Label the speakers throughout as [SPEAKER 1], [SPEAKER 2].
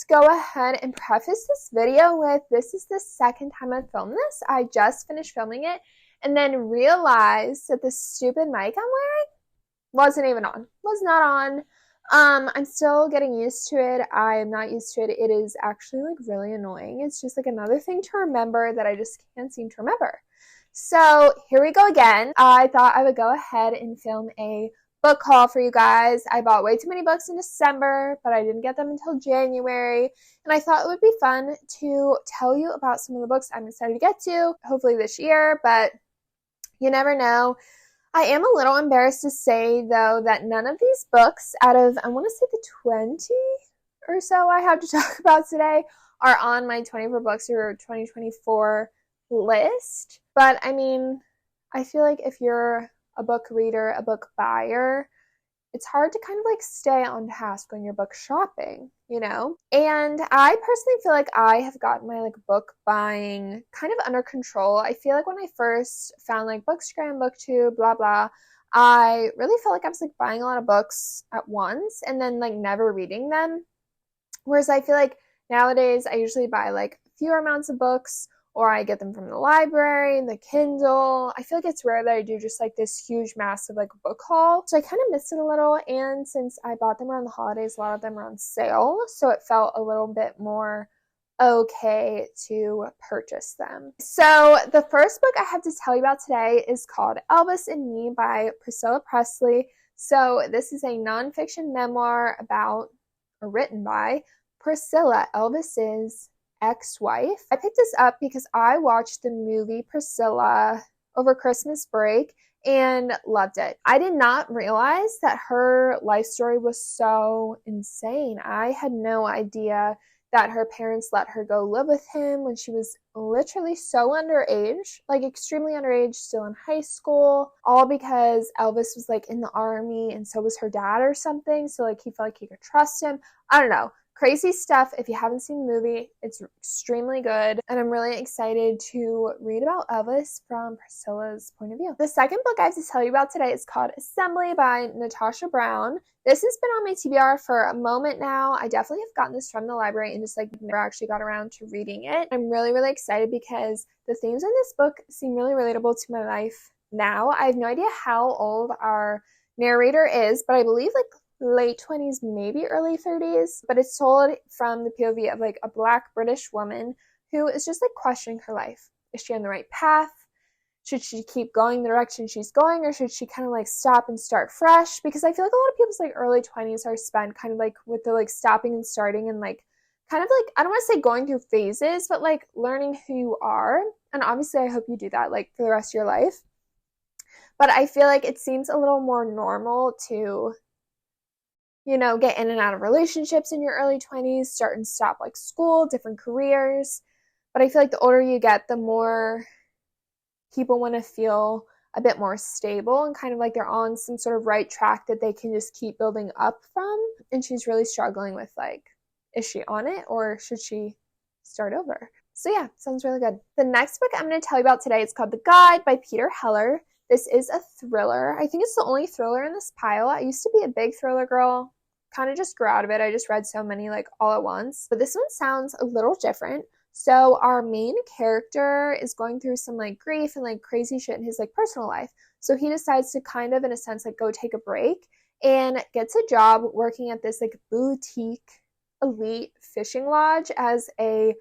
[SPEAKER 1] go ahead and preface this video with, this is the second time I've filmed this. I just finished filming it and then realized that the stupid mic I'm wearing wasn't even on. Was not on. I'm still getting used to it. I am not used to it. It is actually like really annoying. It's just like another thing to remember that I just can't seem to remember. So here we go again. I thought I would go ahead and film a book haul for you guys. I bought way too many books in December, but I didn't get them until January. And I thought it would be fun to tell you about some of the books I'm excited to get to, hopefully this year, but you never know. I am a little embarrassed to say, though, that none of these books out of, I want to say the 20 or so I have to talk about today, are on my 24 books or 2024 list. But, I mean, I feel like if you're a book reader, a book buyer, it's hard to kind of like stay on task when you're book shopping, you know? And I personally feel like I have gotten my like book buying kind of under control. I feel like when I first found like Bookstagram, BookTube, blah, blah, I really felt like I was like buying a lot of books at once and then like never reading them. Whereas I feel like nowadays I usually buy like fewer amounts of books, or I get them from the library, the Kindle. I feel like it's rare that I do just like this huge, massive like book haul. So I kind of missed it a little. And since I bought them around the holidays, a lot of them are on sale. So it felt a little bit more okay to purchase them. So the first book I have to tell you about today is called Elvis and Me by Priscilla Presley. So this is a nonfiction memoir about, or written by, Priscilla, Elvis's ex-wife. I picked this up because I watched the movie Priscilla over Christmas break and loved it. I did not realize that her life story was so insane. I had no idea that her parents let her go live with him when she was literally so underage, like extremely underage, still in high school, all because Elvis was like in the army and so was her dad or something. So like he felt like he could trust him. I don't know. Crazy stuff. If you haven't seen the movie, it's extremely good, and I'm really excited to read about Elvis from Priscilla's point of view. The second book I have to tell you about today is called Assembly by Natasha Brown. This has been on my TBR for a moment now. I definitely have gotten this from the library and just like never actually got around to reading it. I'm really, really excited because the themes in this book seem really relatable to my life now. I have no idea how old our narrator is, but I believe like late 20s, maybe early 30s, but it's told from the POV of like a Black British woman who is just like questioning her life. Is she on the right path? Should she keep going the direction she's going, or should she kind of like stop and start fresh? Because I feel like a lot of people's like early 20s are spent kind of like with the like stopping and starting and like kind of like, I don't want to say going through phases, but like learning who you are. And obviously I hope you do that like for the rest of your life. But I feel like it seems a little more normal to, you know, get in and out of relationships in your early 20s, start and stop like school, different careers. But I feel like the older you get, the more people want to feel a bit more stable and kind of like they're on some sort of right track that they can just keep building up from. And she's really struggling with like, is she on it or should she start over? So yeah, sounds really good. The next book I'm going to tell you about today is called The Guide by Peter Heller. This is a thriller. I think it's the only thriller in this pile. I used to be a big thriller girl. Kind of just grew out of it. I just read so many like all at once. But this one sounds a little different. So our main character is going through some like grief and like crazy shit in his like personal life. So he decides to kind of in a sense like go take a break and gets a job working at this like boutique elite fishing lodge as a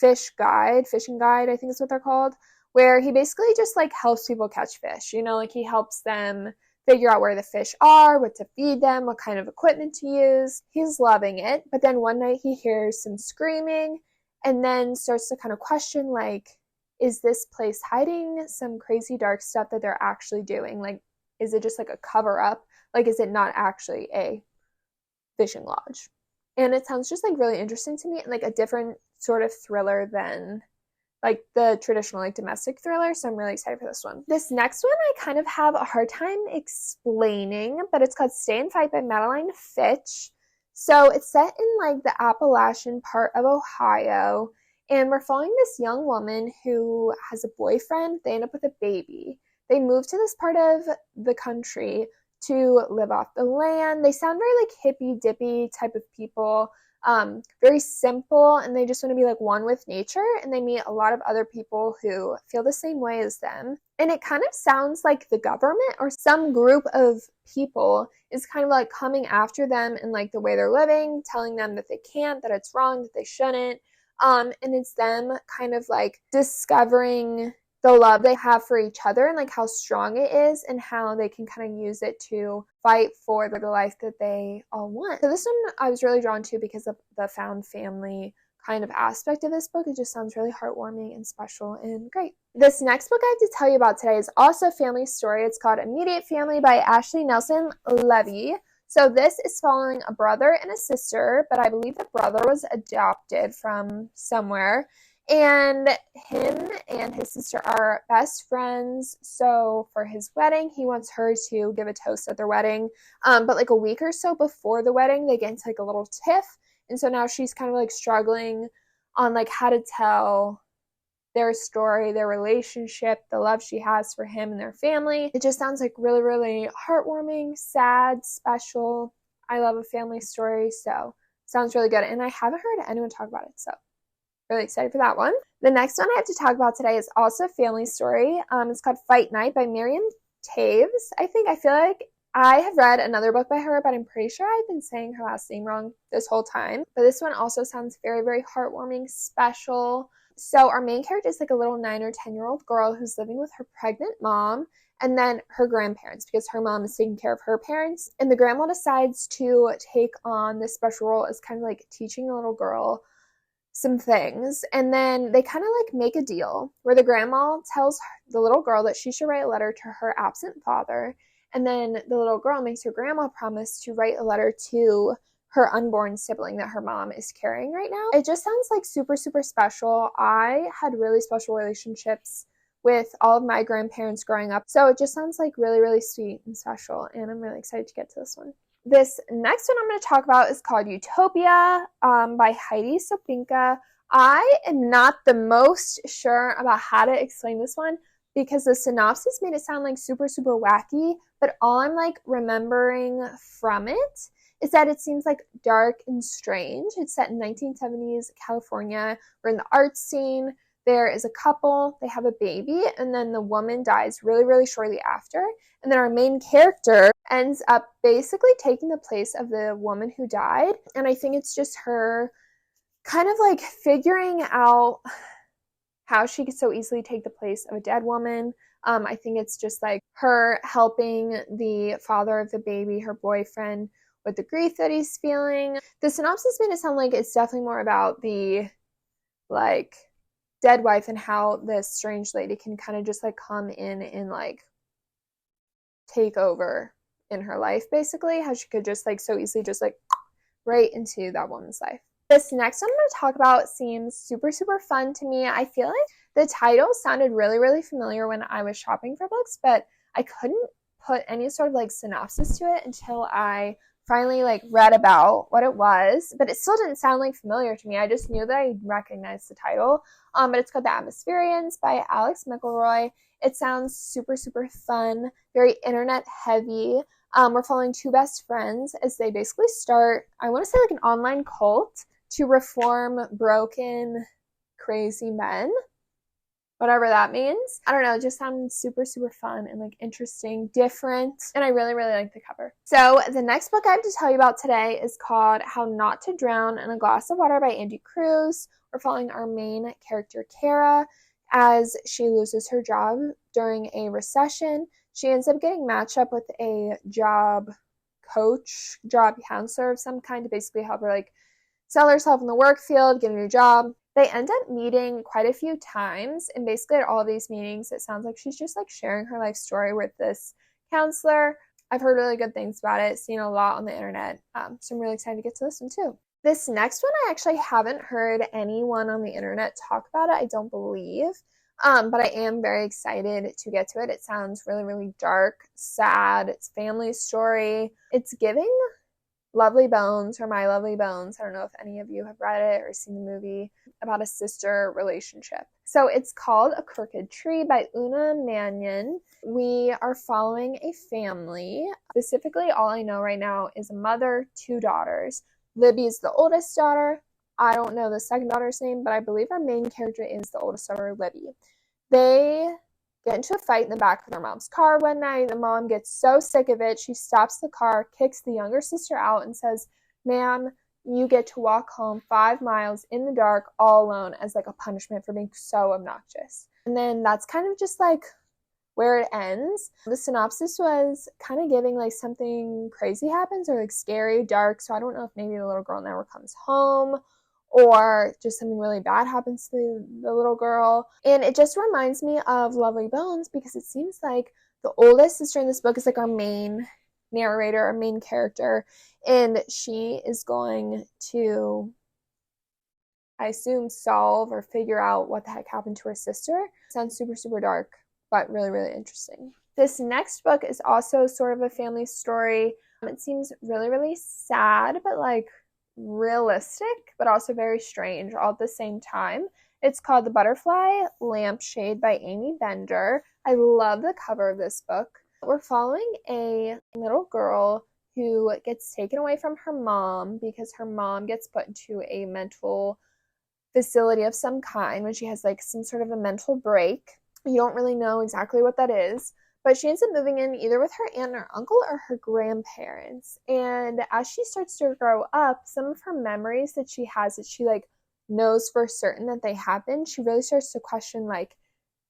[SPEAKER 1] fishing guide, I think is what they're called, where he basically just like helps people catch fish. You know, like he helps them figure out where the fish are, what to feed them, what kind of equipment to use. He's loving it. But then one night he hears some screaming and then starts to kind of question, like, is this place hiding some crazy dark stuff that they're actually doing? Like, is it just like a cover up? Like, is it not actually a fishing lodge? And it sounds just like really interesting to me and like a different sort of thriller than like the traditional like domestic thriller, so I'm really excited for this one. This next one I kind of have a hard time explaining, but it's called Stay and Fight by Madeline Fitch. So it's set in like the Appalachian part of Ohio, and we're following this young woman who has a boyfriend. They end up with a baby. They move to this part of the country to live off the land. They sound very like hippy dippy type of people, very simple, and they just want to be like one with nature, and they meet a lot of other people who feel the same way as them. And it kind of sounds like the government or some group of people is kind of like coming after them and like the way they're living, telling them that they can't, that it's wrong, that they shouldn't. And it's them kind of like discovering the love they have for each other and like how strong it is and how they can kind of use it to fight for the life that they all want. So this one I was really drawn to because of the found family kind of aspect of this book. It just sounds really heartwarming and special and great. This next book I have to tell you about today is also a family story. It's called Immediate Family by Ashley Nelson Levy. So this is following a brother and a sister, but I believe the brother was adopted from somewhere. And him and his sister are best friends. So for his wedding, he wants her to give a toast at their wedding. But like a week or so before the wedding, they get into like a little tiff. And so now she's kind of like struggling on like how to tell their story, their relationship, the love she has for him and their family. It just sounds like really, really heartwarming, sad, special. I love a family story, so sounds really good. And I haven't heard anyone talk about it, so really excited for that one. The next one I have to talk about today is also a family story. It's called Fight Night by Miriam Taves. I feel like I have read another book by her, but I'm pretty sure I've been saying her last name wrong this whole time. But this one also sounds very, very heartwarming, special. So our main character is like a little 9 or 10-year-old girl who's living with her pregnant mom and then her grandparents because her mom is taking care of her parents. And the grandma decides to take on this special role as kind of like teaching the little girl some things. And then they kind of like make a deal where the grandma tells the little girl that she should write a letter to her absent father. And then the little girl makes her grandma promise to write a letter to her unborn sibling that her mom is carrying right now. It just sounds like super, super special. I had really special relationships with all of my grandparents growing up. So it just sounds like really, really sweet and special. And I'm really excited to get to this one. This next one I'm going to talk about is called Utopia by Heidi Sopinka. I am not the most sure about how to explain this one because the synopsis made it sound like super, super wacky, but all I'm like remembering from it is that it seems like dark and strange. It's set in 1970s California. We're in the art scene. There is a couple, they have a baby, and then the woman dies really, really shortly after. And then our main character ends up basically taking the place of the woman who died. And I think it's just her kind of like figuring out how she could so easily take the place of a dead woman. I think it's just like her helping the father of the baby, her boyfriend, with the grief that he's feeling. The synopsis made it sound like it's definitely more about the like dead wife and how this strange lady can kind of just like come in and like take over in her life, basically, how she could just like so easily just like right into that woman's life. This next one I'm going to talk about seems super, super fun to me. I feel like the title sounded really, really familiar when I was shopping for books, but I couldn't put any sort of like synopsis to it until I finally like read about what it was, but it still didn't sound like familiar to me. I just knew that I recognized the title. But it's called The Atmospherians by Alex McElroy. It sounds super, super fun, very internet heavy. We're following two best friends as they basically start, I want to say like an online cult to reform broken, crazy men. Whatever that means. I don't know, it just sounds super, super fun and like interesting, different, and I really, really like the cover. So the next book I have to tell you about today is called How Not to Drown in a Glass of Water by Andy Cruz. We're following our main character, Kara, as she loses her job during a recession. She ends up getting matched up with a job coach, job counselor of some kind to basically help her like sell herself in the work field, get a new job. They end up meeting quite a few times, and basically at all of these meetings, it sounds like she's just like sharing her life story with this counselor. I've heard really good things about it, seen a lot on the internet, so I'm really excited to get to this one too. This next one, I actually haven't heard anyone on the internet talk about it, I don't believe, but I am very excited to get to it. It sounds really, really dark, sad, it's family story. It's giving Lovely Bones or My Lovely Bones. I don't know if any of you have read it or seen the movie about a sister relationship. So it's called A Crooked Tree by Una Mannion. We are following a family. Specifically, all I know right now is a mother, 2 daughters. Libby is the oldest daughter. I don't know the second daughter's name, but I believe our main character is the oldest daughter, Libby. They get into a fight in the back of their mom's car one night. The mom gets so sick of it, she stops the car, kicks the younger sister out, and says, "Ma'am, you get to walk home 5 miles in the dark all alone as like a punishment for being so obnoxious." And then that's kind of just like where it ends. The synopsis was kind of giving like something crazy happens or like scary, dark. So I don't know if maybe the little girl never comes home or just something really bad happens to the little girl. And it just reminds me of Lovely Bones because it seems like the oldest sister in this book is like our main narrator, our main character, and she is going to, I assume, solve or figure out what the heck happened to her sister. Sounds super, super dark, but really, really interesting. This next book is also sort of a family story. It seems really, really sad, but like realistic, but also very strange all at the same time. It's called The Butterfly Lampshade by Amy Bender. I love the cover of this book. We're following a little girl who gets taken away from her mom because her mom gets put into a mental facility of some kind when she has like some sort of a mental break. You don't really know exactly what that is, but she ends up moving in either with her aunt or uncle or her grandparents. And as she starts to grow up, some of her memories that she has that she like knows for certain that they happened, she really starts to question like,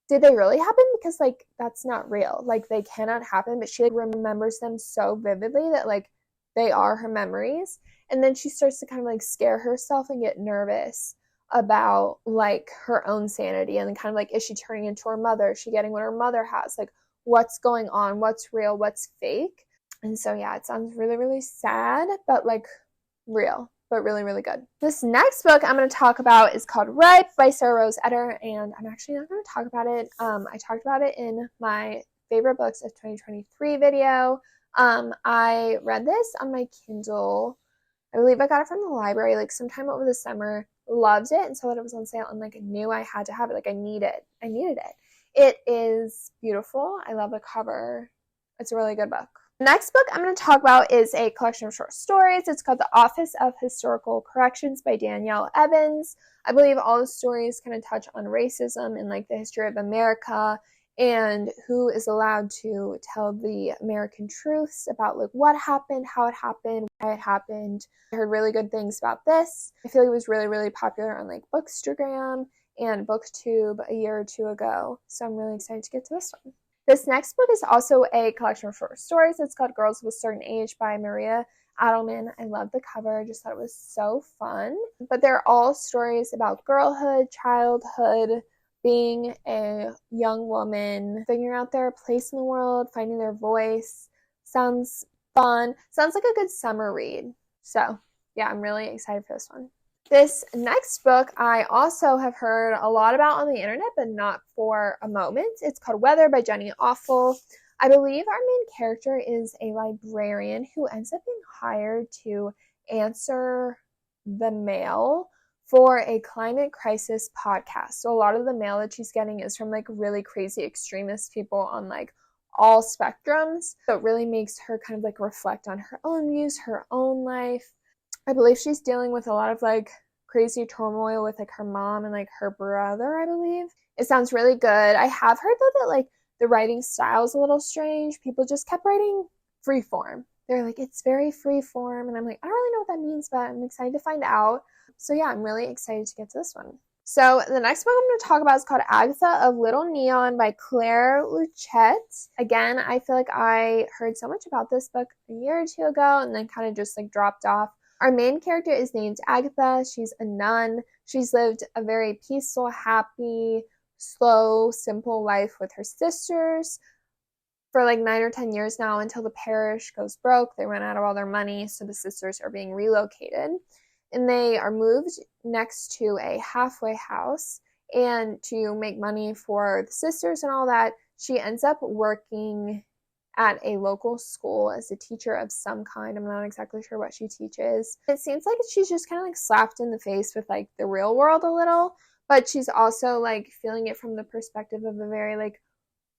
[SPEAKER 1] did they really happen? Because like that's not real. Like they cannot happen, but she like remembers them so vividly that like they are her memories. And then she starts to kind of like scare herself and get nervous about like her own sanity and kind of like, is she turning into her mother? Is she getting what her mother has? Like what's going on? What's real? What's fake? And so yeah, it sounds really, really sad, but like real, but really, really good. This next book I'm going to talk about is called Ripe by Sarah Rose Etter, and I'm actually not going to talk about it. I talked about it in my favorite books of 2023 video. I read this on my Kindle. I believe I got it from the library like sometime over the summer. Loved it and saw that it was on sale and like I knew I had to have it. Like I needed it. It is beautiful. I love the cover. It's a really good book. The next book I'm going to talk about is a collection of short stories. It's called The Office of Historical Corrections by Danielle Evans. I believe all the stories kind of touch on racism and like the history of America and who is allowed to tell the American truths about like what happened, how it happened, why it happened. I heard really good things about this. I feel like it was really, really popular on like Bookstagram and BookTube a year or 2 ago. So I'm really excited to get to this one. This next book is also a collection of short stories. It's called Girls of a Certain Age by Maria Adelman. I love the cover. I just thought it was so fun. But they're all stories about girlhood, childhood, being a young woman, figuring out their place in the world, finding their voice. Sounds fun. Sounds like a good summer read. So yeah, I'm really excited for this one. This next book I also have heard a lot about on the internet, but not for a moment. It's called Weather by Jenny Awful. I believe our main character is a librarian who ends up being hired to answer the mail for a climate crisis podcast. So a lot of the mail that she's getting is from like really crazy extremist people on like all spectrums. So it really makes her kind of like reflect on her own views, her own life. I believe she's dealing with a lot of like crazy turmoil with like her mom and like her brother, I believe. It sounds really good. I have heard though that like the writing style is a little strange. People just kept writing free form. They're like, it's very free form. And I'm like, I don't really know what that means, but I'm excited to find out. So yeah, I'm really excited to get to this one. So the next book I'm going to talk about is called Agatha of Little Neon by Claire Luchette. Again, I feel like I heard so much about this book a year or 2 ago and then kind of just like dropped off. Our main character is named Agatha. She's a nun. She's lived a very peaceful, happy, slow, simple life with her sisters for like 9 or 10 years now until the parish goes broke. They run out of all their money, so the sisters are being relocated. And they are moved next to a halfway house. And to make money for the sisters and all that, she ends up working at a local school as a teacher of some kind. I'm not exactly sure what she teaches. It seems like she's just kind of like slapped in the face with like the real world a little, but she's also like feeling it from the perspective of a very like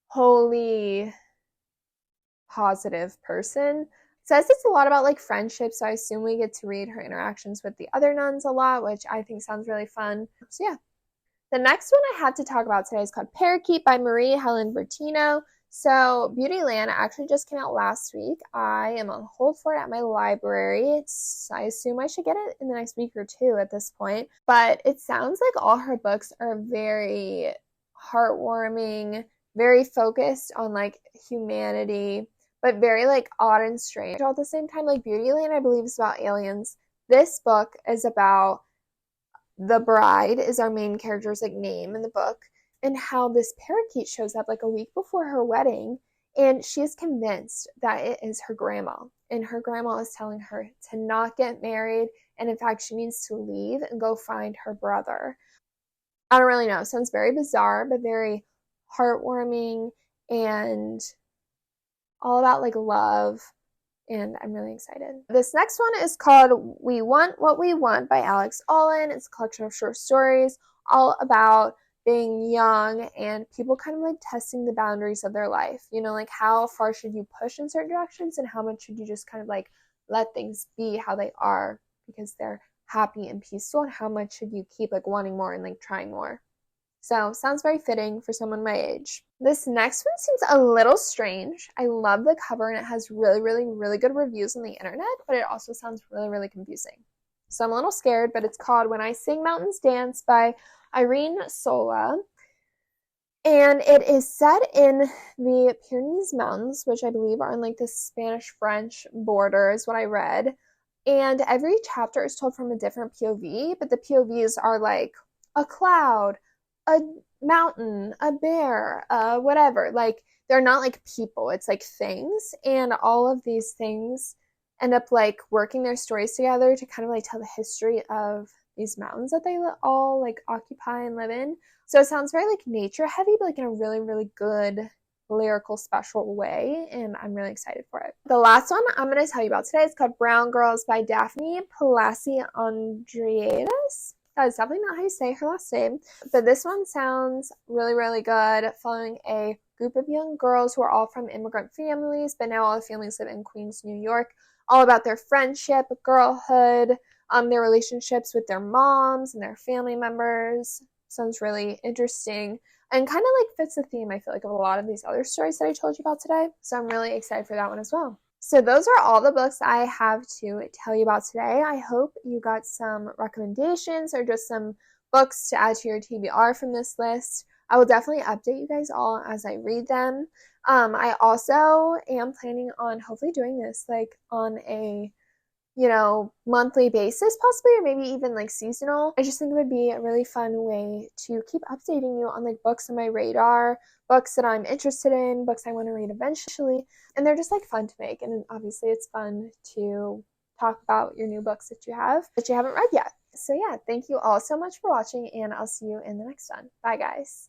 [SPEAKER 1] holy, positive person. It says it's a lot about like friendship, so I assume we get to read her interactions with the other nuns a lot, which I think sounds really fun. So yeah. The next one I have to talk about today is called Parakeet by Marie Helen Bertino. So Beautyland actually just came out last week. I am on hold for it at my library. I assume I should get it in the next week or two at this point. But it sounds like all her books are very heartwarming, very focused on like humanity, but very like odd and strange all at the same time. Like Beautyland, I believe, is about aliens. This book is about the bride is our main character's like name in the book, and how this parakeet shows up like a week before her wedding, and she is convinced that it is her grandma, and her grandma is telling her to not get married, and in fact she means to leave and go find her brother. I don't really know, sounds very bizarre but very heartwarming and all about like love, and I'm really excited. This next one is called We Want What We Want by Alex Allen. It's a collection of short stories all about being young and people kind of like testing the boundaries of their life. You know, like how far should you push in certain directions and how much should you just kind of like let things be how they are because they're happy and peaceful, and how much should you keep like wanting more and like trying more. So, sounds very fitting for someone my age. This next one seems a little strange. I love the cover and it has really, really, really good reviews on the internet, but it also sounds really, really confusing. So I'm a little scared, but it's called When I Sing Mountains Dance by Irene Sola. And it is set in the Pyrenees Mountains, which I believe are on like the Spanish-French border is what I read. And every chapter is told from a different POV, but the POVs are like a cloud, a mountain, a bear, whatever. Like, they're not like people, it's like things. And all of these things end up like working their stories together to kind of like tell the history of these mountains that they all like occupy and live in. So it sounds very like nature heavy, but like in a really, really good lyrical special way, and I'm really excited for it. The last one I'm going to tell you about today is called Brown Girls by Daphne Palasi Andreades. That is definitely not how you say her last name, but this one sounds really, really good, following a group of young girls who are all from immigrant families, but now all the families live in Queens, New York, all about their friendship, girlhood, their relationships with their moms and their family members. Sounds really interesting and kind of like fits the theme, I feel like, of a lot of these other stories that I told you about today. So I'm really excited for that one as well. So those are all the books I have to tell you about today. I hope you got some recommendations or just some books to add to your TBR from this list. I will definitely update you guys all as I read them. I also am planning on hopefully doing this like on a monthly basis possibly, or maybe even like seasonal. I just think it would be a really fun way to keep updating you on like books on my radar, books that I'm interested in, books I want to read eventually, and they're just like fun to make, and obviously it's fun to talk about your new books that you haven't read yet. So yeah, thank you all so much for watching, and I'll see you in the next one. Bye guys.